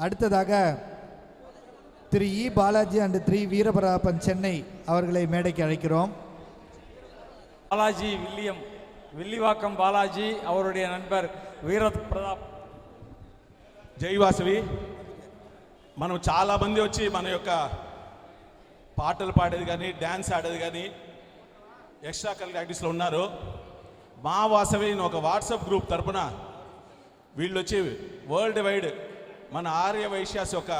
அடுத்ததாக திரு இ பாலாஜி அண்ட் திரு வீரபிரதாபன் சென்னை அவர்களை மேடைக்கு அழைக்கிறோம். பாலாஜி வில்லியம், வில்லிவாக்கம் பாலாஜி, அவருடைய நண்பர் వీరప్రతాప్. జై వాసవి. మనం చాలామంది వచ్చి మన యొక్క పాటలు పాడేది కానీ డ్యాన్స్ ఆడేది కానీ ఎక్స్ట్రా కరిక్యులర్ యాక్టివిటీస్లో ఉన్నారు. మా వాసవి ఒక వాట్సాప్ గ్రూప్ తరపున వీళ్ళు వచ్చి వరల్డ్ వైడ్ మన ఆర్య వైశ్యాస్ యొక్క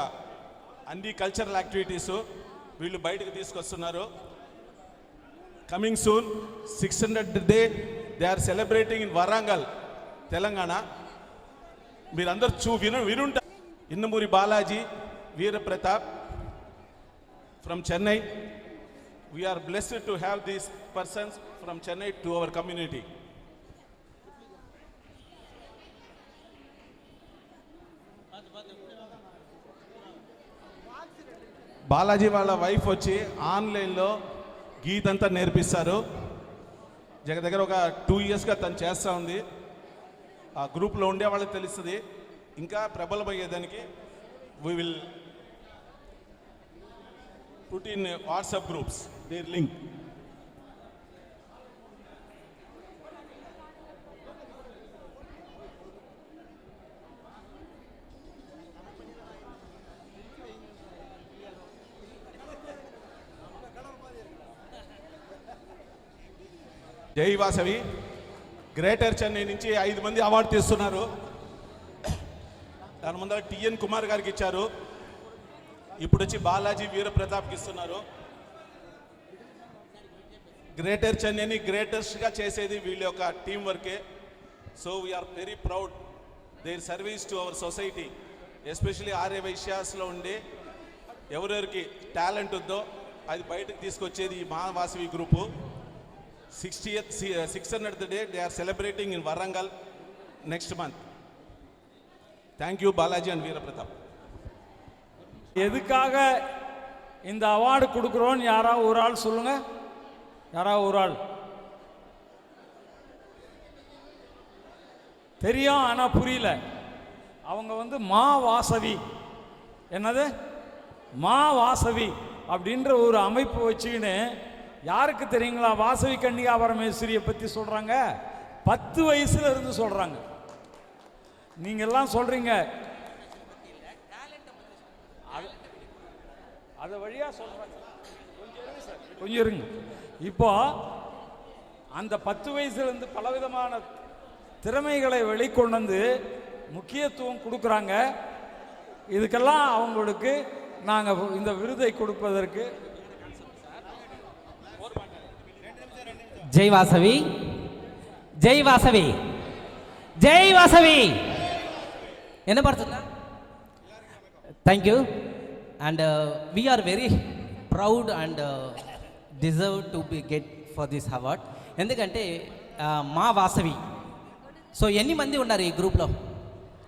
అన్ని కల్చరల్ యాక్టివిటీస్ వీళ్ళు బయటకు తీసుకొస్తున్నారు. Coming soon 600th day they are celebrating in Warangal, Telangana. మీరందరూ వినుంటారు. Innamuri Balaji, Veeraprathap from Chennai. We are blessed to have these persons from Chennai to our community. Balaji వాళ్ళ వైఫ్ వచ్చి ఆన్లైన్లో గీతంతా నేర్పిస్తారు. దగ్గర ఒక 2 yearsగా తను చేస్తూ ఉంది. ఆ గ్రూప్లో ఉండే వాళ్ళకి తెలుస్తుంది. ఇంకా ప్రబలమయ్యేదానికి we will put in WhatsApp groups their link. జై వాసవి. గ్రేటర్ చెన్నై నుంచి 5 మంది అవార్డు తీస్తున్నారు. దాని ముందర టిఎన్ కుమార్ గారికి ఇచ్చారు. ఇప్పుడు వచ్చి బాలాజీ వీరప్రతాప్కి ఇస్తున్నారు. గ్రేటర్ చెన్నైని గ్రేటెస్ట్గా చేసేది వీళ్ళ యొక్క టీం వర్కే. So we are very proud their service to our society, especially Arya వైశ్యాస్లో ఉండి ఎవరెవరికి టాలెంట్ ఉందో అది బయటకు తీసుకొచ్చేది ఈ మా Vasavi group. 600th day they are celebrating in Warangal next month. Thank you Balaji and Veerapratap. எதுக்காக இந்த அவார்டு கொடுக்குறோன்னு யாராவது ஒரு ஆள் சொல்லுங்க. யாராவது ஒரு ஆள் தெரியும் ஆனால் புரியல. அவங்க மா வாசவி, என்னது மா வாசவி அப்படின்ற ஒரு அமைப்பு வச்சுக்கின்னு யாருக்கு தெரியுங்களா வாசவி கன்னிகா பரமேஸ்வரியை பற்றி சொல்கிறாங்க. 10 வயசுல இருந்து சொல்கிறாங்க. நீங்கள்லாம் சொல்கிறீங்க அதை வழியாக சொல்கிறாங்க. கொஞ்சம் இருங்க. இப்போ அந்த 10 வயசுலேருந்து பலவிதமான திறமைகளை வெளிக்கொண்டு வந்து முக்கியத்துவம் கொடுக்குறாங்க. இதுக்கெல்லாம் அவங்களுக்கு நாங்கள் இந்த விருதை கொடுப்பதற்கு జై వాసవి, జై వాసవి, జై వాసవి. వినపడుతుందా? Thank you. And we are very proud and deserve to be get for this award. ఎందుకంటే మా వాసవి. సో ఎన్ని మంది ఉన్నారు ఈ గ్రూప్లో?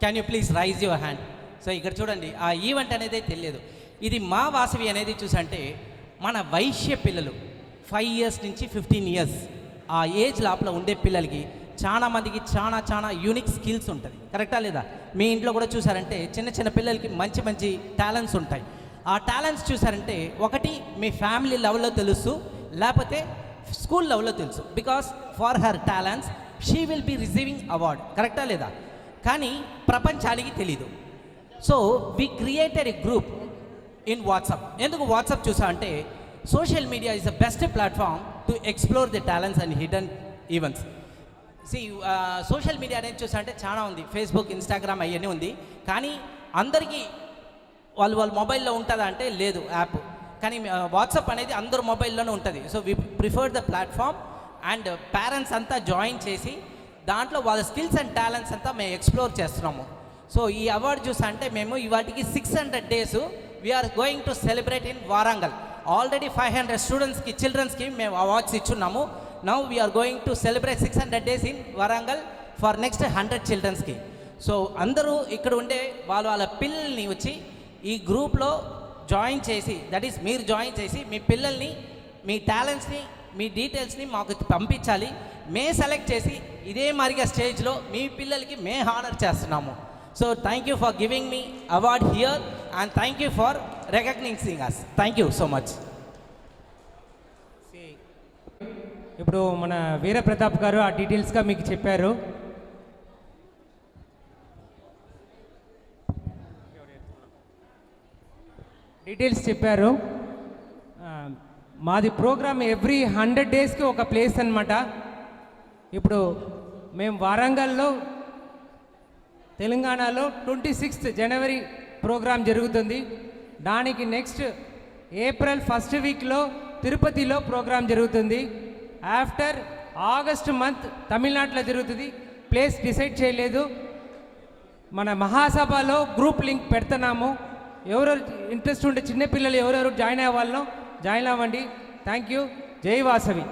Can you please raise your hand. So ఇక్కడ చూడండి, ఆ ఈవెంట్ అనేది తెలియదు. ఇది మా వాసవి అనేది చూసంటే మన వైశ్య పిల్లలు 5 years నుంచి 15 years ఆ ఏజ్ లోపల ఉండే పిల్లలకి చాలా మందికి చాలా యూనిక్ స్కిల్స్ ఉంటుంది. కరెక్టా లేదా? మీ ఇంట్లో కూడా చూసారంటే చిన్న పిల్లలకి మంచి టాలెంట్స్ ఉంటాయి. ఆ టాలెంట్స్ చూసారంటే ఒకటి మీ ఫ్యామిలీ లెవెల్లో తెలుసు, లేకపోతే స్కూల్ లెవెల్లో తెలుసు. Because for her talents she will be receiving award. కరెక్టా లేదా? కానీ ప్రపంచానికి తెలీదు. So we created a group in WhatsApp. ఎందుకు వాట్సాప్ చూసా అంటే social media is the best platform to explore the talents and hidden events. See, social media అనేది చూసారంటే చాలా ఉంది. ఫేస్బుక్, ఇన్స్టాగ్రామ్ అవన్నీ ఉంది. కానీ అందరికీ వాళ్ళ మొబైల్లో ఉంటుందా అంటే లేదు యాప్. కానీ వాట్సాప్ అనేది అందరు మొబైల్లోనే ఉంటుంది. So we prefer the platform and parents అంతా జాయిన్ చేసి దాంట్లో వాళ్ళ స్కిల్స్ అండ్ టాలెంట్స్ అంతా మేము ఎక్స్ప్లోర్ చేస్తున్నాము. సో ఈ అవార్డు చూసా అంటే మేము ఇవాటికి 600 days we are going to celebrate in Warangal. Already 500 స్టూడెంట్స్కి, చిల్డ్రన్స్కి మేము అవార్డ్స్ ఇచ్చున్నాము. Now we are going to celebrate 600 days in Warangal for next 100 చిల్డ్రన్స్కి. సో అందరూ ఇక్కడ ఉండే వాళ్ళ పిల్లల్ని వచ్చి ఈ గ్రూప్లో జాయిన్ చేసి, దట్ ఈస్ మీరు జాయిన్ చేసి మీ పిల్లల్ని, మీ టాలెంట్స్ని, మీ డీటెయిల్స్ని మాకు పంపించాలి. మే సెలెక్ట్ చేసి ఇదే మరిగా స్టేజ్లో మీ పిల్లలకి మే హానర్ చేస్తున్నాము. So thank you for giving me award here and thank you for recognizing us. Thank you so much. ఇప్పుడు మన వీర ప్రతాప్ గారు ఆ డీటెయిల్స్గా మీకు చెప్పారు. మాది ప్రోగ్రామ్ ఎవ్రీ 100 డేస్కి ఒక ప్లేస్ అన్నమాట. ఇప్పుడు మేము వారంగల్లో తెలంగాణలో 26th జనవరి ప్రోగ్రాం జరుగుతుంది. దానికి నెక్స్ట్ ఏప్రిల్ ఫస్ట్ వీక్లో తిరుపతిలో ప్రోగ్రాం జరుగుతుంది. ఆఫ్టర్ ఆగస్ట్ మంత్ తమిళనాడులో జరుగుతుంది. ప్లేస్ డిసైడ్ చేయలేదు. మన మహాసభలో గ్రూప్ లింక్ పెడుతున్నాము. ఎవరెవరు ఇంట్రెస్ట్ ఉంటే చిన్నపిల్లలు ఎవరెవరు జాయిన్ అయ్యే వాళ్ళను జాయిన్ అవ్వండి. Thank you. జై వాసవి.